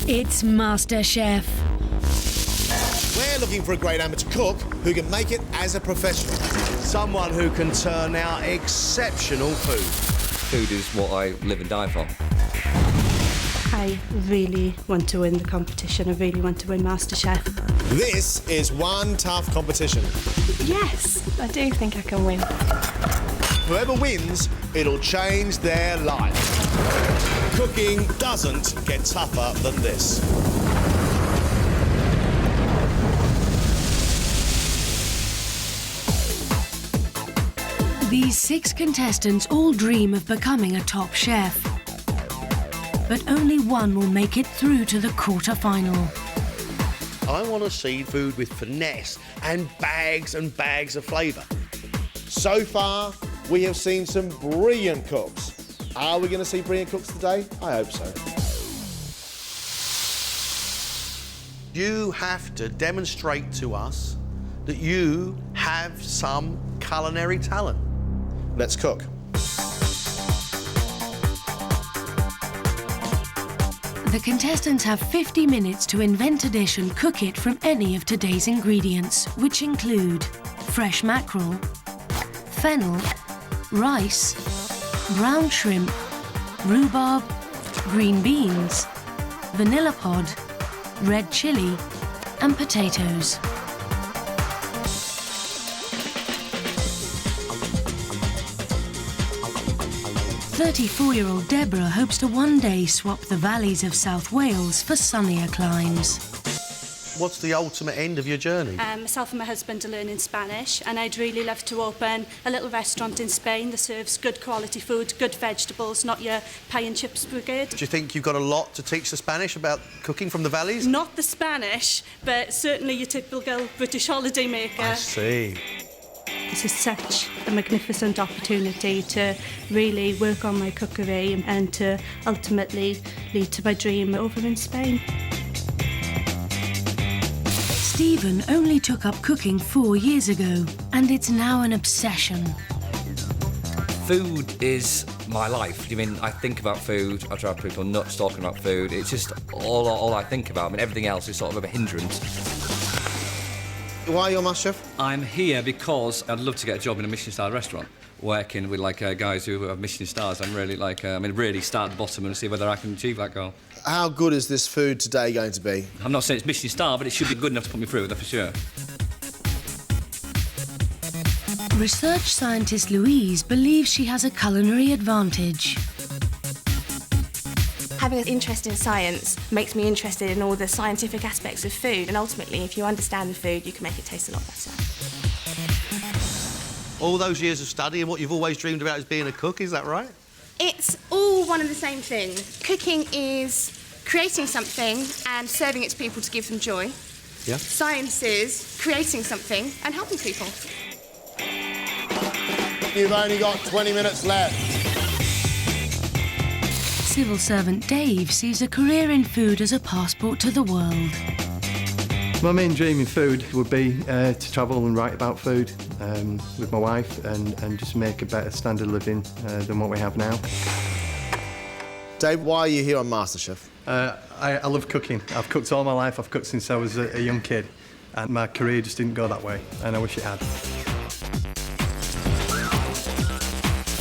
It's MasterChef. We're looking for a great amateur cook who can make it as a professional. Someone who can turn out exceptional food. Food is what I live and die for. I really want to win the competition. I really want to win MasterChef. This is one tough competition. Yes, I do think I can win. Whoever wins, it'll change their life. Cooking doesn't get tougher than this. These 6 contestants all dream of becoming a top chef. But only one will make it through to the quarter-final. I want to see food with finesse and bags of flavour. So far, we have seen some brilliant cooks. Are we going to see brilliant cooks today? I hope so. You have to demonstrate to us that you have some culinary talent. Let's cook. The contestants have 50 minutes to invent a dish and cook it from any of today's ingredients, which include fresh mackerel, fennel, rice, brown shrimp, rhubarb, green beans, vanilla pod, red chilli, and potatoes. 34-year-old Deborah hopes to one day swap the valleys of South Wales for sunnier climes. What's the ultimate end of your journey? Myself and my husband are learning Spanish, and I'd really love to open a little restaurant in Spain that serves good quality food, good vegetables, not your pie and chips brigade. Do you think you've got a lot to teach the Spanish about cooking from the valleys? Not the Spanish, but certainly your typical British holiday maker. I see. This is such a magnificent opportunity to really work on my cookery and to ultimately lead to my dream over in Spain. Stephen only took up cooking 4 years ago, and it's now an obsession. Food is my life. I mean, I think about food, I drive people nuts talking about food. It's just all I think about. I mean, everything else is sort of a hindrance. Why are you on MasterChef? I'm here because I'd love to get a job in a Michelin-star restaurant, working with guys who have Michelin stars. I'm really really start at the bottom and see whether I can achieve that goal. How good is this food today going to be? I'm not saying it's Michelin star, but it should be good enough to put me through, that's for sure. Research scientist Louise believes she has a culinary advantage. Having an interest in science makes me interested in all the scientific aspects of food, and ultimately, if you understand the food, you can make it taste a lot better. All those years of study and what you've always dreamed about is being a cook, is that right? It's all one and the same thing. Cooking is creating something and serving it to people to give them joy. Yeah. Science is creating something and helping people. You've only got 20 minutes left. Civil servant Dave sees a career in food as a passport to the world. My main dream in food would be to travel and write about food with my wife and just make a better standard of living than what we have now. Dave, why are you here on MasterChef? I love cooking. I've cooked all my life. I've cooked since I was a young kid, and my career just didn't go that way, and I wish it had.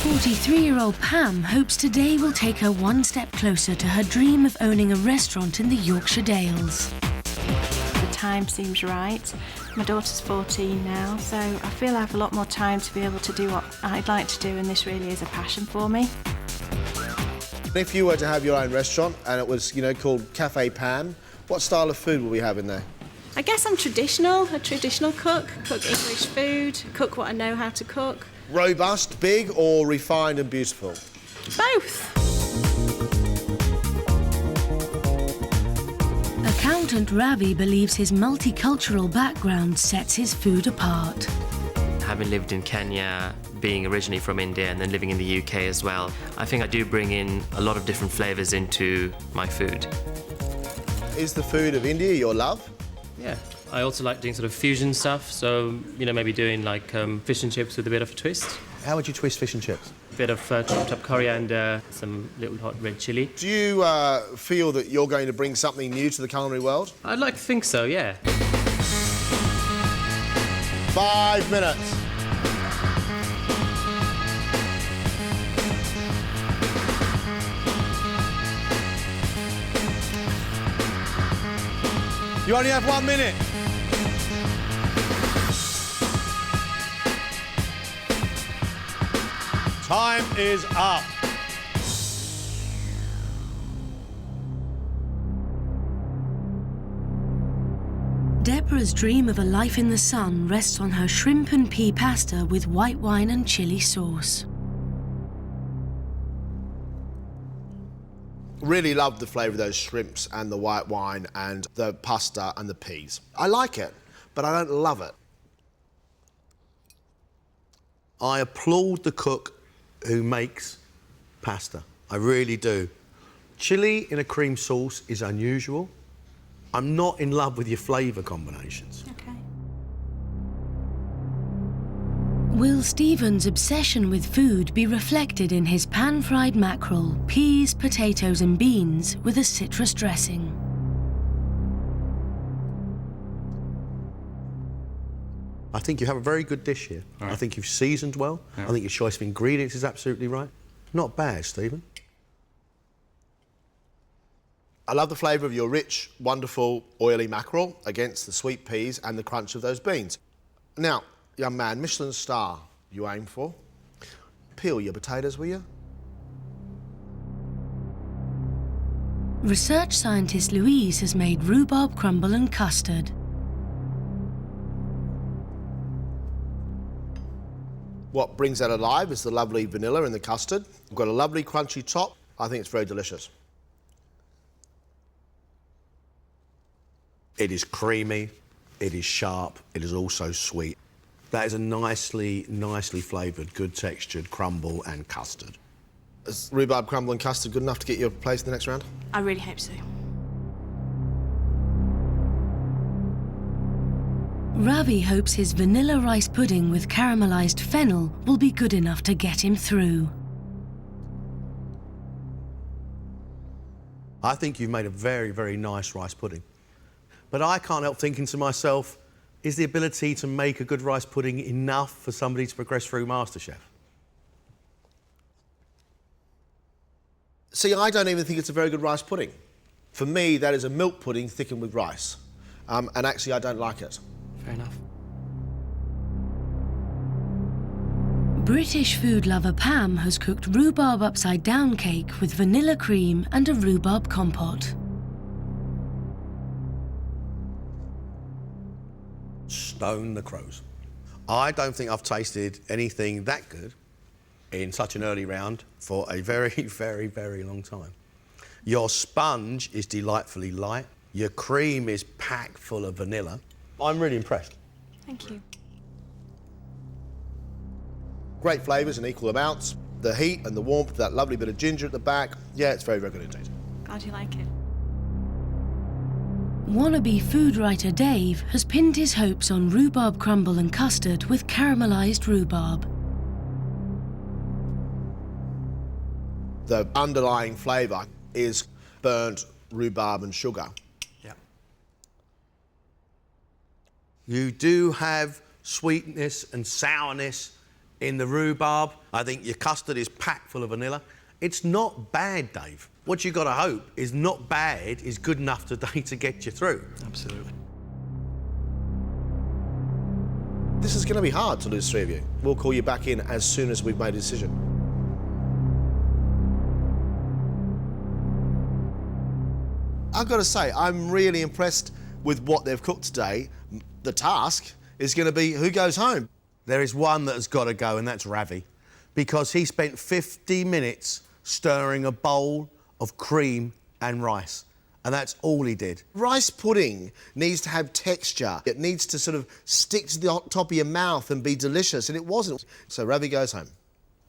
43-year-old Pam hopes today will take her one step closer to her dream of owning a restaurant in the Yorkshire Dales. The time seems right. My daughter's 14 now, so I feel I have a lot more time to be able to do what I'd like to do, and this really is a passion for me. If you were to have your own restaurant and it was, called Cafe Pam, what style of food will we have in there? I guess I'm a traditional cook English food, cook what I know how to cook. Robust, big, or refined and beautiful? Both. Accountant Ravi believes his multicultural background sets his food apart. Having lived in Kenya, being originally from India and then living in the UK as well, I think I do bring in a lot of different flavours into my food. Is the food of India your love? Yeah. I also like doing sort of fusion stuff, so, maybe doing fish and chips with a bit of a twist. How would you twist fish and chips? bit of chopped up coriander, some little hot red chilli. Do you feel that you're going to bring something new to the culinary world? I'd like to think so, yeah. 5 minutes. You only have 1 minute. Time is up. Deborah's dream of a life in the sun rests on her shrimp and pea pasta with white wine and chilli sauce. Really love the flavour of those shrimps and the white wine and the pasta and the peas. I like it, but I don't love it. I applaud the cook who makes pasta. I really do. Chili in a cream sauce is unusual. I'm not in love with your flavour combinations. Okay. Will Stephen's obsession with food be reflected in his pan-fried mackerel, peas, potatoes and beans with a citrus dressing? I think you have a very good dish here. Right. I think you've seasoned well. Yeah. I think your choice of ingredients is absolutely right. Not bad, Stephen. I love the flavour of your rich, wonderful, oily mackerel against the sweet peas and the crunch of those beans. Now, young man, Michelin star you aim for. Peel your potatoes, will you? Research scientist Louise has made rhubarb crumble and custard. What brings that alive is the lovely vanilla in the custard. We've got a lovely crunchy top. I think it's very delicious. It is creamy, it is sharp, it is also sweet. That is a nicely flavoured, good textured crumble and custard. Is rhubarb crumble and custard good enough to get you a place in the next round? I really hope so. Ravi hopes his vanilla rice pudding with caramelised fennel will be good enough to get him through. I think you've made a very, very nice rice pudding. But I can't help thinking to myself, is the ability to make a good rice pudding enough for somebody to progress through MasterChef? See, I don't even think it's a very good rice pudding. For me, that is a milk pudding thickened with rice. And actually, I don't like it. Fair enough. British food lover Pam has cooked rhubarb upside-down cake with vanilla cream and a rhubarb compote. Stone the crows. I don't think I've tasted anything that good in such an early round for a very, very, very long time. Your sponge is delightfully light. Your cream is packed full of vanilla. I'm really impressed. Thank you. Great flavours in equal amounts. The heat and the warmth, that lovely bit of ginger at the back. Yeah, it's very, very good indeed. Glad you like it. Wannabe food writer Dave has pinned his hopes on rhubarb crumble and custard with caramelised rhubarb. The underlying flavour is burnt rhubarb and sugar. Yeah. You do have sweetness and sourness in the rhubarb. I think your custard is packed full of vanilla. It's not bad, Dave. What you've got to hope is not bad is good enough today to get you through. Absolutely. This is going to be hard to lose 3 of you. We'll call you back in as soon as we've made a decision. I've got to say, I'm really impressed with what they've cooked today. The task is going to be who goes home. There is one that has got to go, and that's Ravi, because he spent 50 minutes stirring a bowl of cream and rice, and that's all he did. Rice pudding needs to have texture. It needs to sort of stick to the top of your mouth and be delicious, and it wasn't. So Ravi goes home.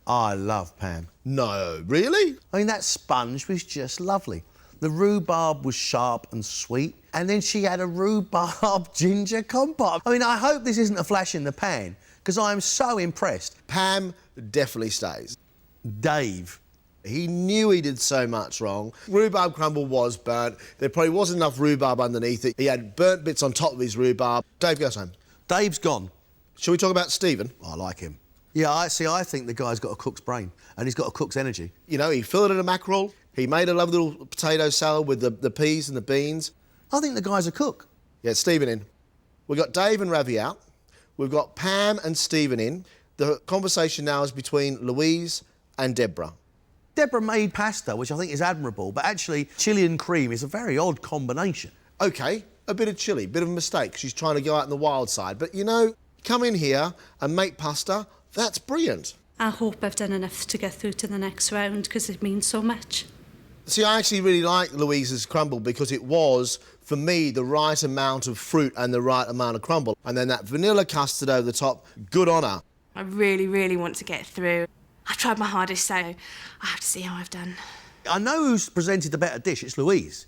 I love Pam. No, really? I mean, that sponge was just lovely. The rhubarb was sharp and sweet, and then she had a rhubarb ginger compote. I mean, I hope this isn't a flash in the pan, because I am so impressed. Pam definitely stays. Dave. He knew he did so much wrong. Rhubarb crumble was burnt. There probably wasn't enough rhubarb underneath it. He had burnt bits on top of his rhubarb. Dave goes home. Dave's gone. Shall we talk about Stephen? Oh, I like him. Yeah, I think the guy's got a cook's brain and he's got a cook's energy. You know, he filleted a mackerel. He made a lovely little potato salad with the peas and the beans. I think the guy's a cook. Yeah, Stephen in. We've got Dave and Ravi out. We've got Pam and Stephen in. The conversation now is between Louise and Deborah. Deborah made pasta, which I think is admirable, but actually chilli and cream is a very odd combination. OK, a bit of chilli, bit of a mistake. She's trying to go out in the wild side. But, you know, come in here and make pasta, that's brilliant. I hope I've done enough to get through to the next round because it means so much. See, I actually really like Louise's crumble because it was, for me, the right amount of fruit and the right amount of crumble. And then that vanilla custard over the top, good on her. I really, really want to get through. I've tried my hardest, so I have to see how I've done. I know who's presented the better dish, it's Louise.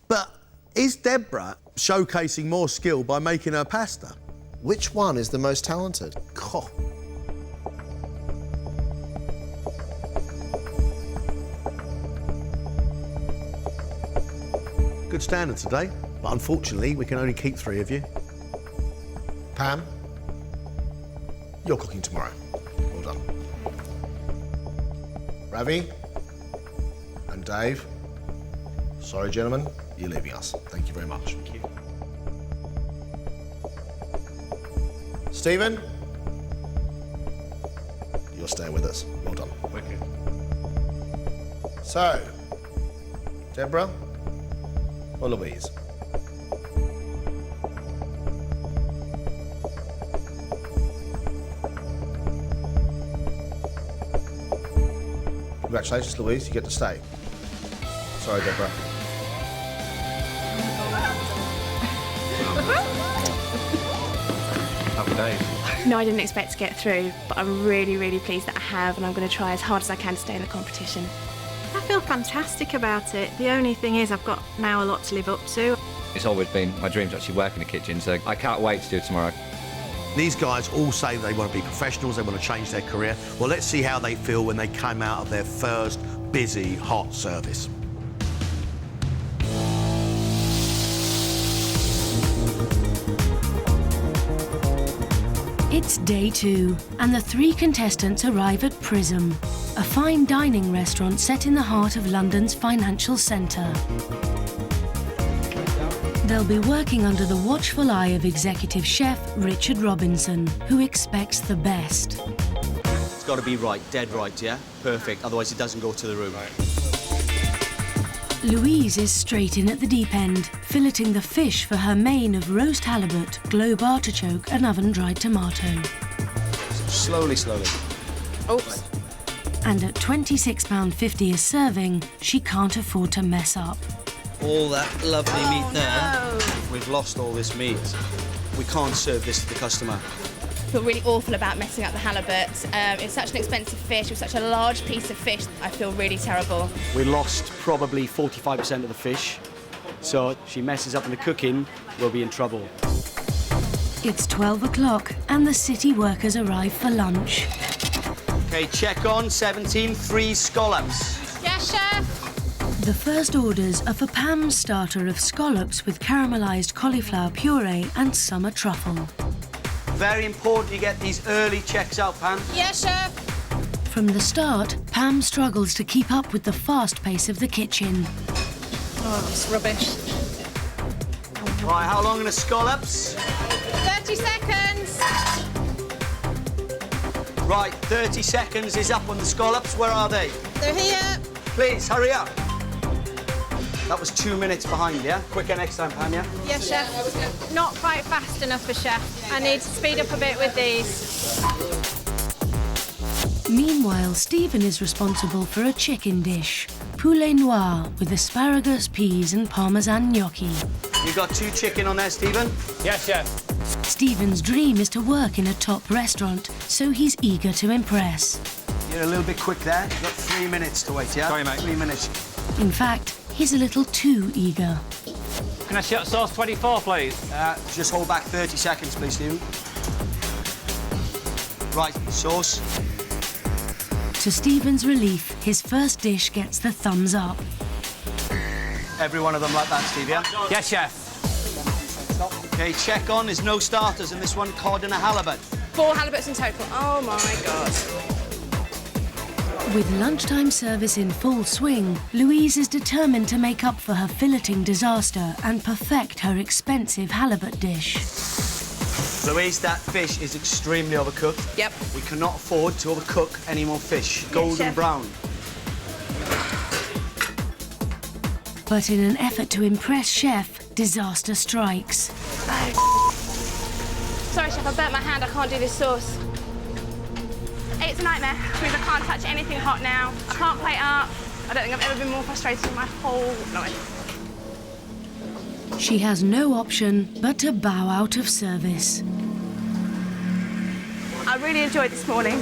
But is Deborah showcasing more skill by making her pasta? Which one is the most talented? God. Good standard today, but unfortunately we can only keep 3 of you. Pam, you're cooking tomorrow. Well done. Ravi and Dave, sorry, gentlemen, you're leaving us. Thank you very much. Thank you. Stephen, you're staying with us. Well done. Wicked. So, Deborah or Louise? Congratulations, Louise, you get to stay. Sorry, Deborah. Happy days. No, I didn't expect to get through, but I'm really, really pleased that I have, and I'm going to try as hard as I can to stay in the competition. I feel fantastic about it. The only thing is I've got now a lot to live up to. It's always been my dream to actually work in the kitchen, so I can't wait to do it tomorrow. These guys all say they want to be professionals, they want to change their career. Well, let's see how they feel when they come out of their first busy, hot service. It's day 2, and the 3 contestants arrive at Prism, a fine dining restaurant set in the heart of London's financial centre. They'll be working under the watchful eye of executive chef Richard Robinson, who expects the best. It's got to be right, dead right, yeah? Perfect, otherwise it doesn't go to the room. Louise is straight in at the deep end, filleting the fish for her main of roast halibut, globe artichoke and oven-dried tomato. Slowly, slowly. Oops. And at £26.50 a serving, she can't afford to mess up. All that lovely meat there. We've lost all this meat. We can't serve this to the customer. I feel really awful about messing up the halibut. It's such an expensive fish, with such a large piece of fish. I feel really terrible. We lost probably 45% of the fish, so if she messes up in the cooking, we'll be in trouble. It's 12 o'clock and the city workers arrive for lunch. OK, check on 17, 3 scallops. Yes, chef. The first orders are for Pam's starter of scallops with caramelised cauliflower puree and summer truffle. Very important you get these early checks out, Pam. Yes, chef. From the start, Pam struggles to keep up with the fast pace of the kitchen. Oh, it's rubbish. Right, how long are the scallops? 30 seconds. Right, 30 seconds is up on the scallops. Where are they? They're here. Please, hurry up. That was 2 minutes behind, yeah? Quicker next time, Pam, yeah? Yes, chef. Not quite fast enough for chef. I need to speed up a bit with these. Meanwhile, Stephen is responsible for a chicken dish. Poulet noir with asparagus, peas and parmesan gnocchi. You got 2 chicken on there, Stephen? Yes, chef. Stephen's dream is to work in a top restaurant, so he's eager to impress. You're a little bit quick there. You've got 3 minutes to wait, yeah? Sorry, mate. 3 minutes. In fact, he's a little too eager. Can I shut sauce 24, please? Just hold back 30 seconds, please, Stephen. Right, sauce. To Stephen's relief, his first dish gets the thumbs up. Every one of them like that, Steve, yeah? Yes, chef. OK, check on. There's no starters in this one. Cod and a halibut. 4 halibuts in total. Oh, my God. With lunchtime service in full swing, Louise is determined to make up for her filleting disaster and perfect her expensive halibut dish. Louise, that fish is extremely overcooked. Yep. We cannot afford to overcook any more fish. Golden chef. brown. But in an effort to impress Chef, disaster strikes. Sorry, chef, I burnt my hand. I can't do this sauce. It's a nightmare because I can't touch anything hot now. I can't plate up. I don't think I've ever been more frustrated in my whole life. She has no option but to bow out of service. I really enjoyed this morning.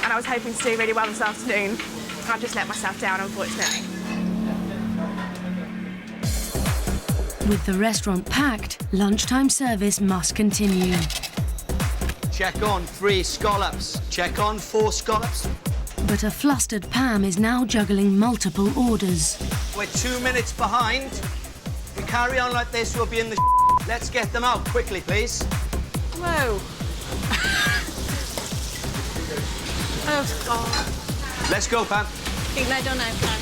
And I was hoping to do really well this afternoon. I've just let myself down, unfortunately. With the restaurant packed, lunchtime service must continue. Check on 3 scallops. Check on 4 scallops. But a flustered Pam is now juggling multiple orders. We're 2 minutes behind. If we carry on like this, we'll be in the Let's get them out quickly, please. Whoa. Oh, God. Let's go, Pam. Think they don't know, Pam.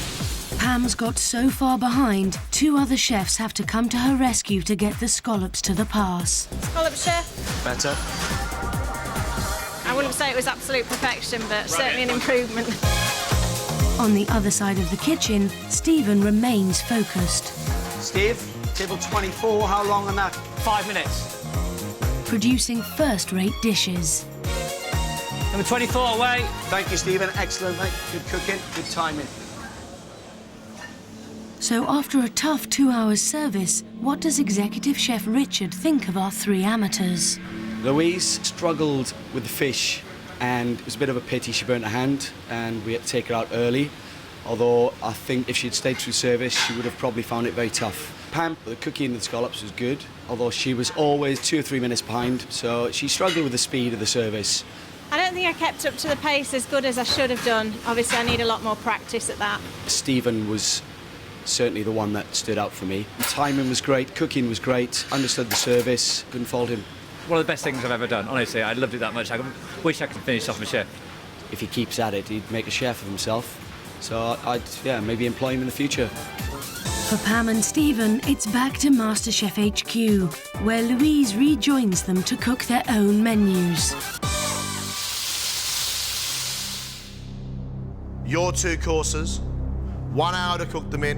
Pam's got so far behind, 2 other chefs have to come to her rescue to get the scallops to the pass. Scallop, chef. Better. I wouldn't say it was absolute perfection, but certainly an improvement. On the other side of the kitchen, Stephen remains focused. Steve, table 24, how long on that? 5 minutes. Producing first-rate dishes. Number 24 away. Thank you, Stephen. Excellent, mate. Good cooking, good timing. So after a tough 2 hours service, what does Executive Chef Richard think of our 3 amateurs? Louise struggled with the fish, and it was a bit of a pity she burnt her hand, and we had to take her out early. Although I think if she'd stayed through service, she would have probably found it very tough. Pam, the cooking and the scallops was good, although she was always 2 or 3 minutes behind, so she struggled with the speed of the service. I don't think I kept up to the pace as good as I should have done. Obviously, I need a lot more practice at that. Stephen was certainly the one that stood out for me. The timing was great, cooking was great, understood the service, couldn't fault him. One of the best things I've ever done. Honestly, I loved it that much. I wish I could finish off a chef. If he keeps at it, he'd make a chef of himself. So I'd, maybe employ him in the future. For Pam and Stephen, it's back to MasterChef HQ, where Louise rejoins them to cook their own menus. Your 2 courses, 1 hour to cook them in,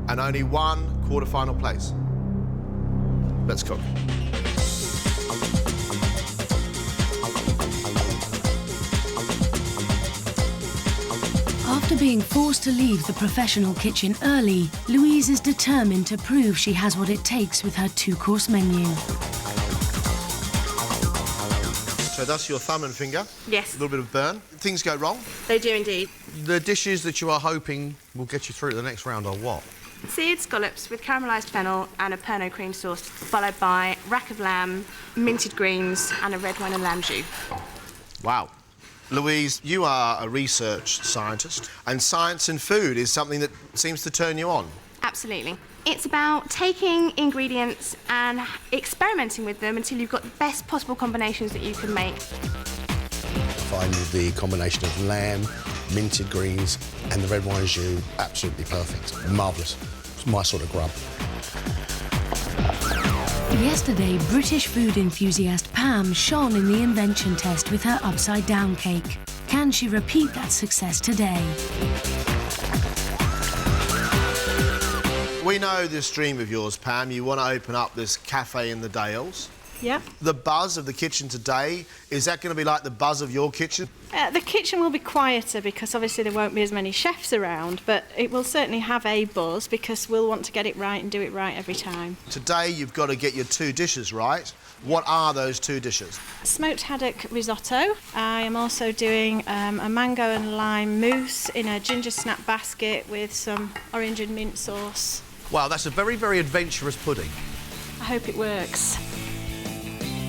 and only 1 quarterfinal place. Let's cook. After being forced to leave the professional kitchen early, Louise is determined to prove she has what it takes with her 2-course menu. So that's your thumb and finger. Yes. A little bit of burn. Things go wrong. They do indeed. The dishes that you are hoping will get you through to the next round are what? Seared scallops with caramelised fennel and a Pernod cream sauce, followed by rack of lamb, minted greens and a red wine and lamb jus. Wow. Louise, you are a research scientist, and science in food is something that seems to turn you on. Absolutely. It's about taking ingredients and experimenting with them until you've got the best possible combinations that you can make. Find the combination of lamb, minted greens and the red wine jus absolutely perfect. Marvellous. It's my sort of grub. Yesterday, British food enthusiast Pam shone in the Invention test with her upside-down cake. Can she repeat that success today? We know this dream of yours, Pam. You want to open up this cafe in the Dales. Yep. The buzz of the kitchen today, is that going to be like the buzz of your kitchen? The kitchen will be quieter because obviously there won't be as many chefs around, but it will certainly have a buzz because we'll want to get it right and do it right every time. Today you've got to get your 2 dishes right. What are those 2 dishes? Smoked haddock risotto. I am also doing a mango and lime mousse in a ginger snap basket with some orange and mint sauce. Wow, that's a very, very adventurous pudding. I hope it works.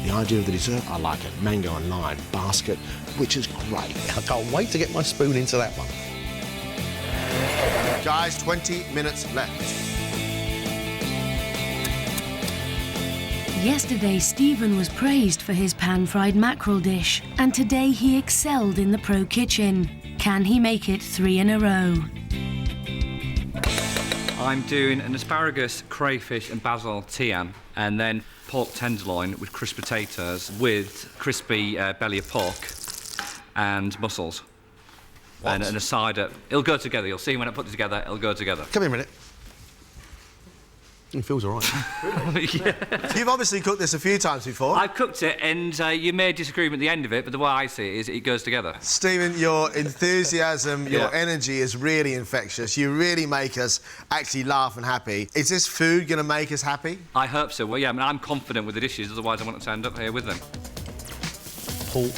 The idea of the dessert, I like it. Mango and lime basket, which is great. I can't wait to get my spoon into that one. Guys, 20 minutes left. Yesterday, Stephen was praised for his pan-fried mackerel dish, and today he excelled in the pro kitchen. Can he make it 3 in a row? I'm doing an asparagus, crayfish and basil tian, and then pork tenderloin with crisp potatoes with crispy belly of pork and mussels. And a cider. It'll go together. You'll see when I put it together, it'll go together. Come here a minute. It feels all right. Yeah. You've obviously cooked this a few times before. I've cooked it, and you may disagree with the end of it, but the way I see it is it goes together. Stephen, your enthusiasm, your energy is really infectious. You really make us actually laugh and happy. Is this food going to make us happy? I hope so. Well, yeah, I mean, I'm confident with the dishes, otherwise I wouldn't have turned up here with them. Pork,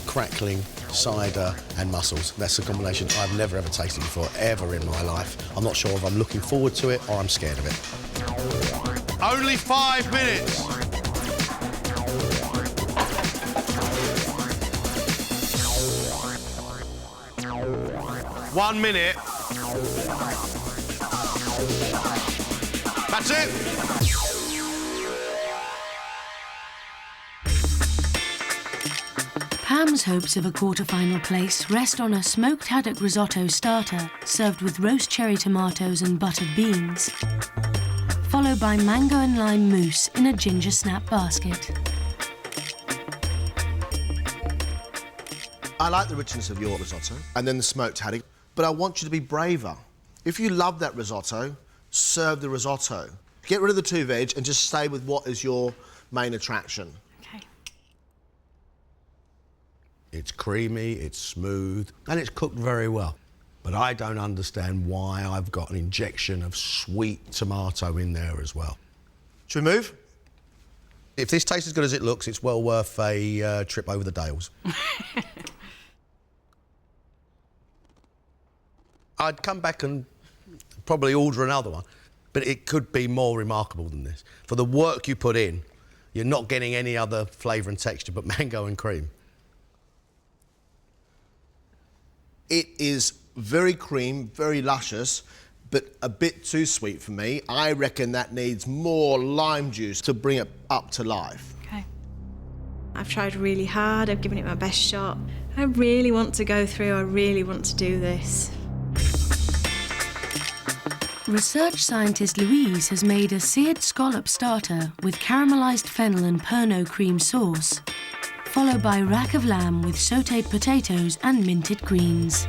crackling, cider and mussels. That's a combination I've never ever tasted before, ever in my life. I'm not sure if I'm looking forward to it or I'm scared of it. Only 5 minutes. One minute. That's it. Pam's hopes of a quarter-final place rest on a smoked haddock risotto starter served with roast cherry tomatoes and buttered beans, followed by mango and lime mousse in a ginger snap basket. I like the richness of your risotto and then the smoked haddock, but I want you to be braver. If you love that risotto, serve the risotto. Get rid of the 2 veg and just stay with what is your main attraction. It's creamy, it's smooth, and it's cooked very well. But I don't understand why I've got an injection of sweet tomato in there as well. Should we move? If this tastes as good as it looks, it's well worth a trip over the Dales. I'd come back and probably order another one, but it could be more remarkable than this. For the work you put in, you're not getting any other flavour and texture but mango and cream. It is very cream, very luscious, but a bit too sweet for me. I reckon that needs more lime juice to bring it up to life. Okay. I've tried really hard, I've given it my best shot. I really want to go through, I really want to do this. Research scientist Louise has made a seared scallop starter with caramelised fennel and Pernod cream sauce, followed by rack of lamb with sautéed potatoes and minted greens.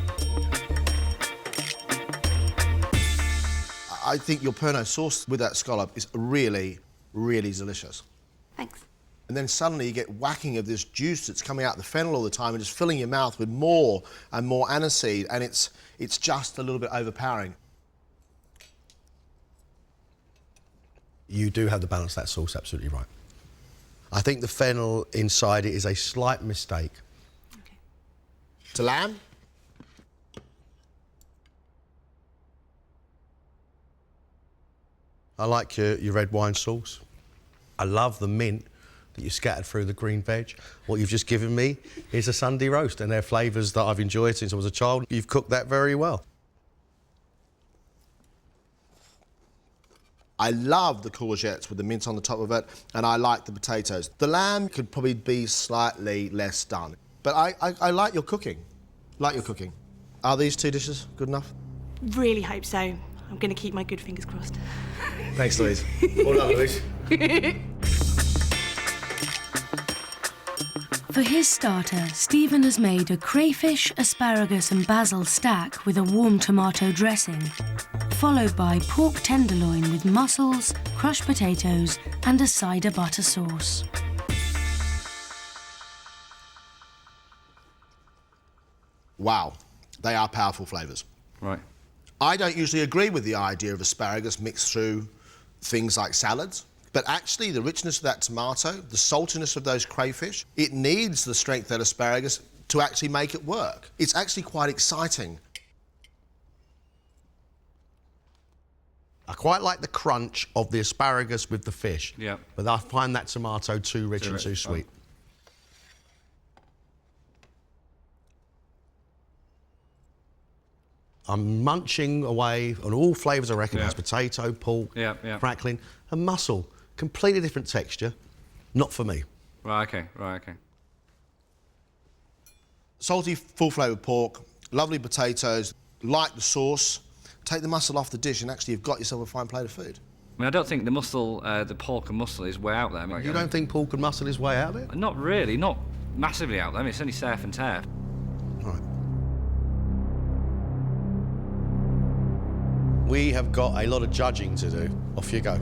I think your Pernod sauce with that scallop is really, really delicious. Thanks. And then suddenly you get whacking of this juice that's coming out of the fennel all the time and just filling your mouth with more and more aniseed, and it's just a little bit overpowering. You do have the balance of that sauce, absolutely right. I think the fennel inside it is a slight mistake. Okay. To lamb? I like your red wine sauce. I love the mint that you scattered through the green veg. What you've just given me is a Sunday roast, and they're flavours that I've enjoyed since I was a child. You've cooked that very well. I love the courgettes with the mint on the top of it, and I like the potatoes. The lamb could probably be slightly less done, but I like your cooking. Like your cooking. Are these 2 dishes good enough? Really hope so. I'm going to keep my good fingers crossed. Thanks, Louise. Well done, Louise. For his starter, Stephen has made a crayfish, asparagus and basil stack with a warm tomato dressing, followed by pork tenderloin with mussels, crushed potatoes and a cider butter sauce. Wow, they are powerful flavours. Right. I don't usually agree with the idea of asparagus mixed through things like salads, but actually the richness of that tomato, the saltiness of those crayfish, it needs the strength of that asparagus to actually make it work. It's actually quite exciting. I quite like the crunch of the asparagus with the fish. Yeah. But I find that tomato too rich and too sweet. I'm munching away on all flavours I recognise. Potato, pork, crackling, and mussel. Completely different texture. Not for me. Right, okay. Salty, full-flavoured pork, lovely potatoes, like the sauce. Take the mussel off the dish and actually you've got yourself a fine plate of food. I mean, I don't think the mussel, the pork and mussel is way out there. You don't think pork and mussel is way out there? Not really, not massively out there. I mean, it's only surf and turf. All right. We have got a lot of judging to do. Off you go.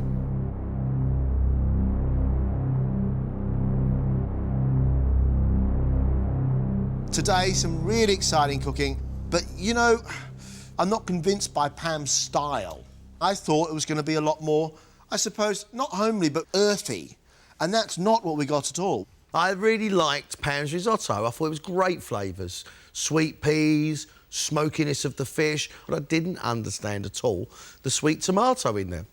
Today, some really exciting cooking, but you know, I'm not convinced by Pam's style. I thought it was going to be a lot more, I suppose, not homely, but earthy, and that's not what we got at all. I really liked Pam's risotto. I thought it was great flavours. Sweet peas, smokiness of the fish, but I didn't understand at all the sweet tomato in there.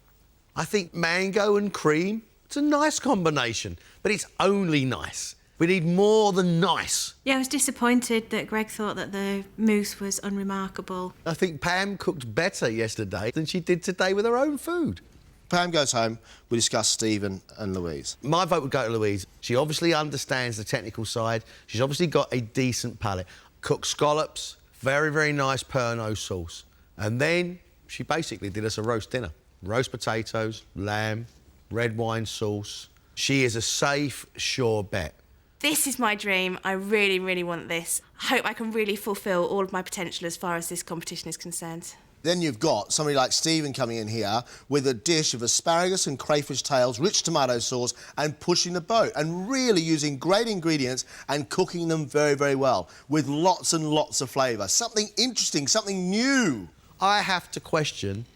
I think mango and cream, it's a nice combination, but it's only nice. We need more than nice. Yeah, I was disappointed that Greg thought that the mousse was unremarkable. I think Pam cooked better yesterday than she did today with her own food. Pam goes home, we discuss Stephen and Louise. My vote would go to Louise. She obviously understands the technical side. She's obviously got a decent palate. Cooked scallops, very, very nice Pernod sauce. And then she basically did us a roast dinner. Roast potatoes, lamb, red wine sauce. She is a safe, sure bet. This is my dream. I really, really want this. I hope I can really fulfil all of my potential as far as this competition is concerned. Then you've got somebody like Stephen coming in here with a dish of asparagus and crayfish tails, rich tomato sauce, and pushing the boat, and really using great ingredients and cooking them very, very well, with lots and lots of flavour. Something interesting, something new. I have to question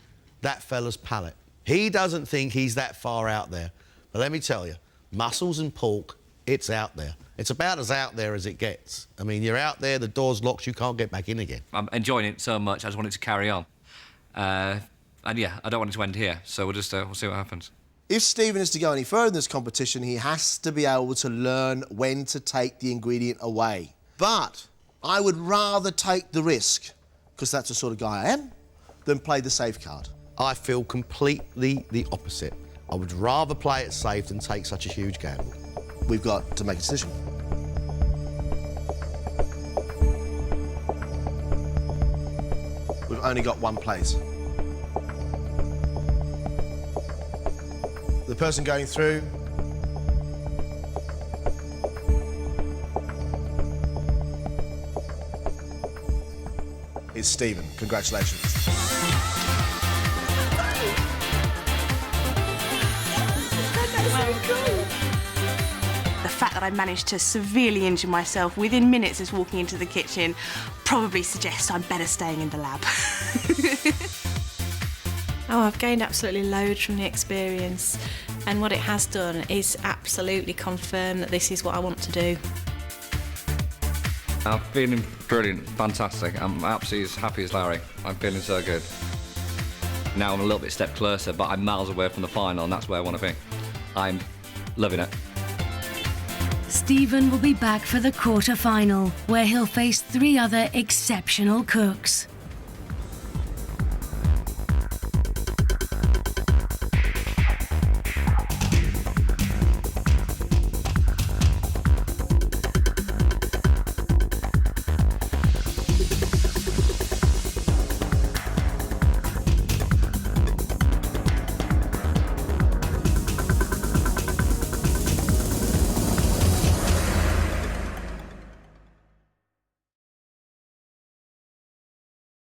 that fella's palate. He doesn't think he's that far out there. But let me tell you, mussels and pork, it's out there. It's about as out there as it gets. I mean, you're out there, the door's locked, you can't get back in again. I'm enjoying it so much, I just want it to carry on. And yeah, I don't want it to end here, so we'll just we'll see what happens. If Stephen is to go any further in this competition, he has to be able to learn when to take the ingredient away. But I would rather take the risk, because that's the sort of guy I am, than play the safe card. I feel completely the opposite. I would rather play it safe than take such a huge gamble. We've got to make a decision. We've only got one place. The person going through is Stephen. Congratulations. The fact that I managed to severely injure myself within minutes as walking into the kitchen probably suggests I'm better staying in the lab. Oh, I've gained absolutely loads from the experience, and what it has done is absolutely confirm that this is what I want to do. I'm feeling brilliant, fantastic. I'm absolutely as happy as Larry. I'm feeling so good. Now I'm a little bit step closer, but I'm miles away from the final, and that's where I want to be. I'm loving it. Stephen will be back for the quarter-final, where he'll face 3 other exceptional cooks.